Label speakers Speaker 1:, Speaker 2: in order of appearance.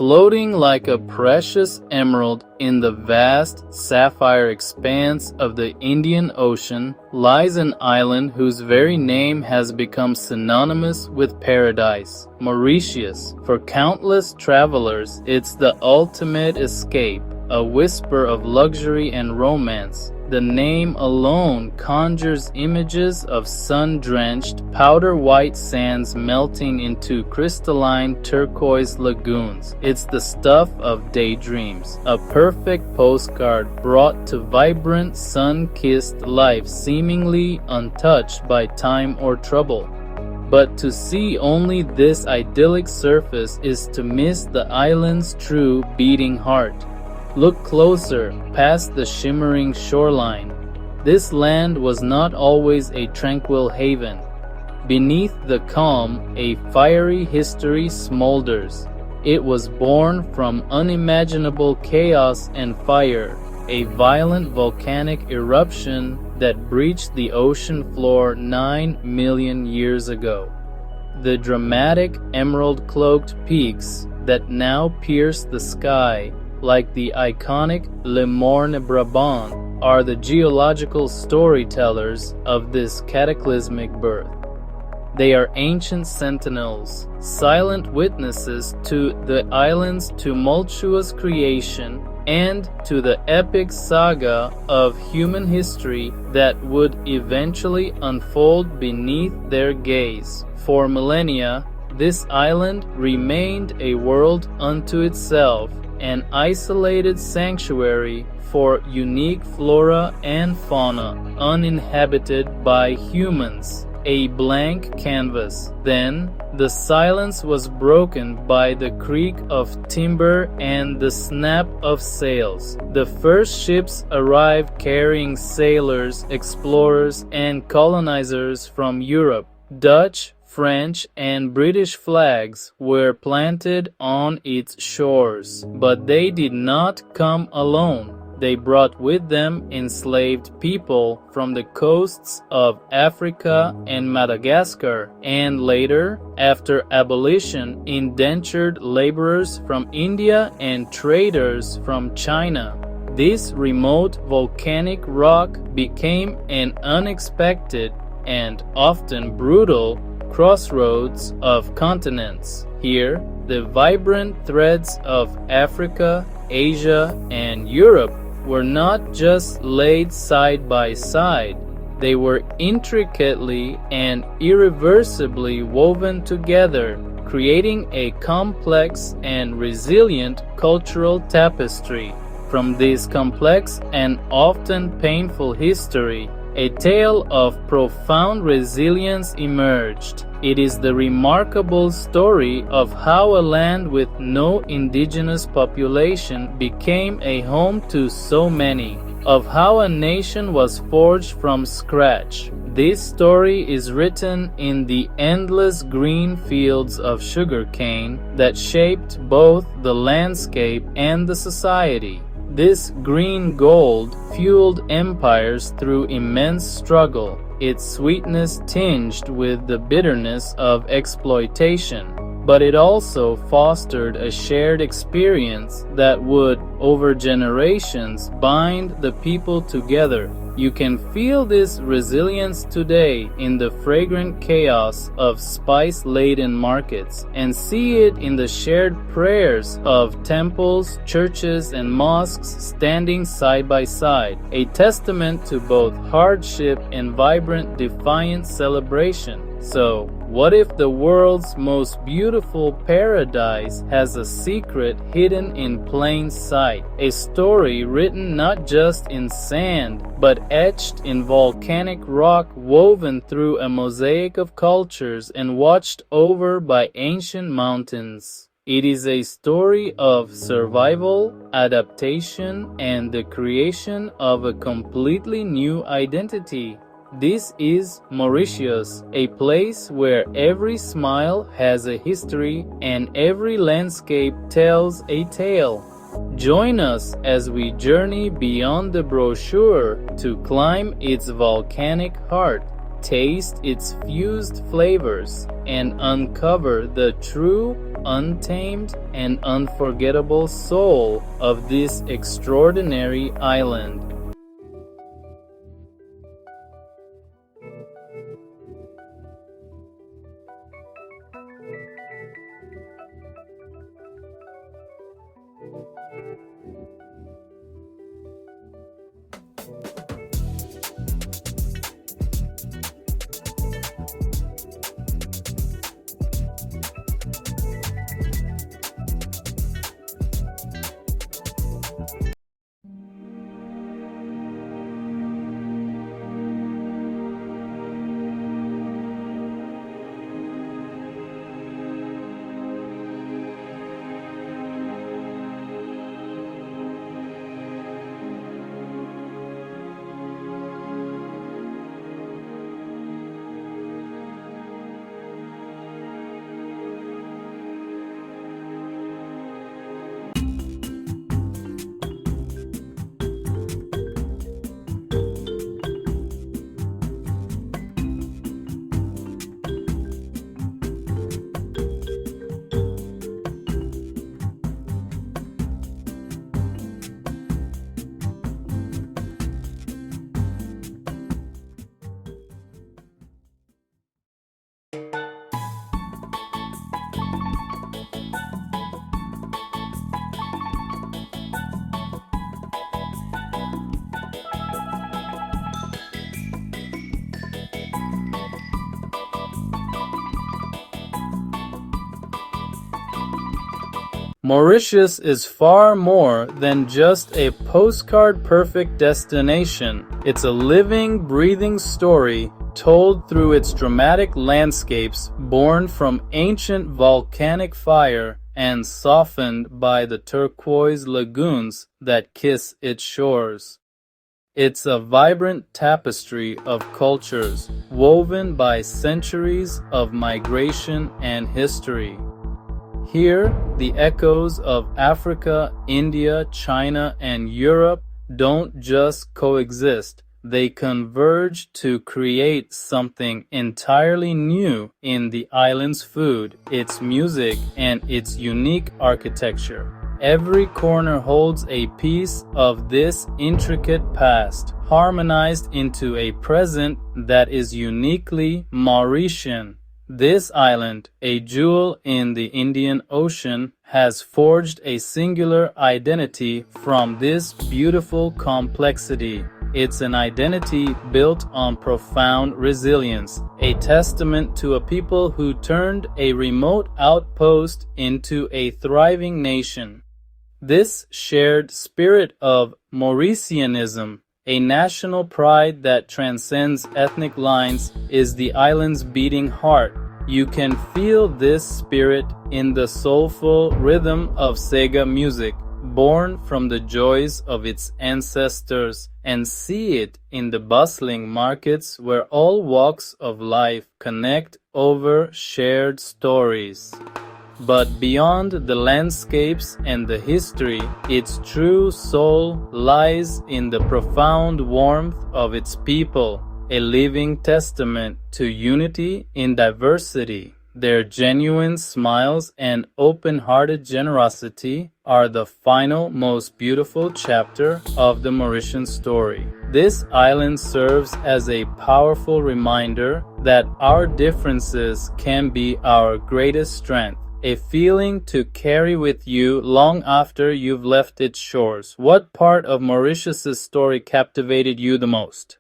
Speaker 1: Floating like a precious emerald in the vast sapphire expanse of the Indian Ocean lies an island whose very name has become synonymous with paradise, Mauritius. For countless travelers, it's the ultimate escape, a whisper of luxury and romance. The name alone conjures images of sun-drenched, powder-white sands melting into crystalline turquoise lagoons. It's the stuff of daydreams, a perfect postcard brought to vibrant, sun-kissed life seemingly untouched by time or trouble. But to see only this idyllic surface is to miss the island's true beating heart. Look closer, past the shimmering shoreline. This land was not always a tranquil haven. Beneath the calm, a fiery history smolders. It was born from unimaginable chaos and fire, a violent volcanic eruption that breached the ocean floor 9 million years ago. The dramatic emerald-cloaked peaks that now pierce the sky like the iconic Le Morne Brabant, are the geological storytellers of this cataclysmic birth. They are ancient sentinels, silent witnesses to the island's tumultuous creation and to the epic saga of human history that would eventually unfold beneath their gaze. For millennia, this island remained a world unto itself, an isolated sanctuary for unique flora and fauna, uninhabited by humans, a blank canvas. Then, the silence was broken by the creak of timber and the snap of sails. The first ships arrived carrying sailors, explorers, and colonizers from Europe. Dutch, French and British flags were planted on its shores, but they did not come alone. They brought with them enslaved people from the coasts of Africa and Madagascar, and later, after abolition, indentured laborers from India and traders from China. This remote volcanic rock became an unexpected and often brutal crossroads of continents. Here, the vibrant threads of Africa, Asia, and Europe were not just laid side by side, they were intricately and irreversibly woven together, creating a complex and resilient cultural tapestry. From this complex and often painful history, a tale of profound resilience emerged. It is the remarkable story of how a land with no indigenous population became a home to so many, of how a nation was forged from scratch. This story is written in the endless green fields of sugarcane that shaped both the landscape and the society. This green gold fueled empires through immense struggle, its sweetness tinged with the bitterness of exploitation. But it also fostered a shared experience that would, over generations, bind the people together. You can feel this resilience today in the fragrant chaos of spice-laden markets, and see it in the shared prayers of temples, churches, and mosques standing side by side, a testament to both hardship and vibrant, defiant celebration. So, what if the world's most beautiful paradise has a secret hidden in plain sight? A story written not just in sand, but etched in volcanic rock, woven through a mosaic of cultures and watched over by ancient mountains. It is a story of survival, adaptation, and the creation of a completely new identity. This is Mauritius, a place where every smile has a history and every landscape tells a tale. Join us as we journey beyond the brochure to climb its volcanic heart. taste its fused flavors, and uncover the true, untamed, and unforgettable soul of this extraordinary island. Mauritius is far more than just a postcard-perfect destination. It's a living, breathing story told through its dramatic landscapes born from ancient volcanic fire and softened by the turquoise lagoons that kiss its shores. It's a vibrant tapestry of cultures woven by centuries of migration and history. Here, the echoes of Africa, India, China, and Europe don't just coexist, they converge to create something entirely new in the island's food, its music, and its unique architecture. Every corner holds a piece of this intricate past, harmonized into a present that is uniquely Mauritian. This island, a jewel in the Indian Ocean, has forged a singular identity from this beautiful complexity. It's an identity built on profound resilience, a testament to a people who turned a remote outpost into a thriving nation. This shared spirit of Mauritianism, a national pride that transcends ethnic lines, is the island's beating heart. You can feel this spirit in the soulful rhythm of Sega music, born from the joys of its ancestors, and see it in the bustling markets where all walks of life connect over shared stories. But beyond the landscapes and the history, its true soul lies in the profound warmth of its people, a living testament to unity in diversity. Their genuine smiles and open-hearted generosity are the final, most beautiful chapter of the Mauritian story. This island serves as a powerful reminder that our differences can be our greatest strength, a feeling to carry with you long after you've left its shores. What part of Mauritius's story captivated you the most?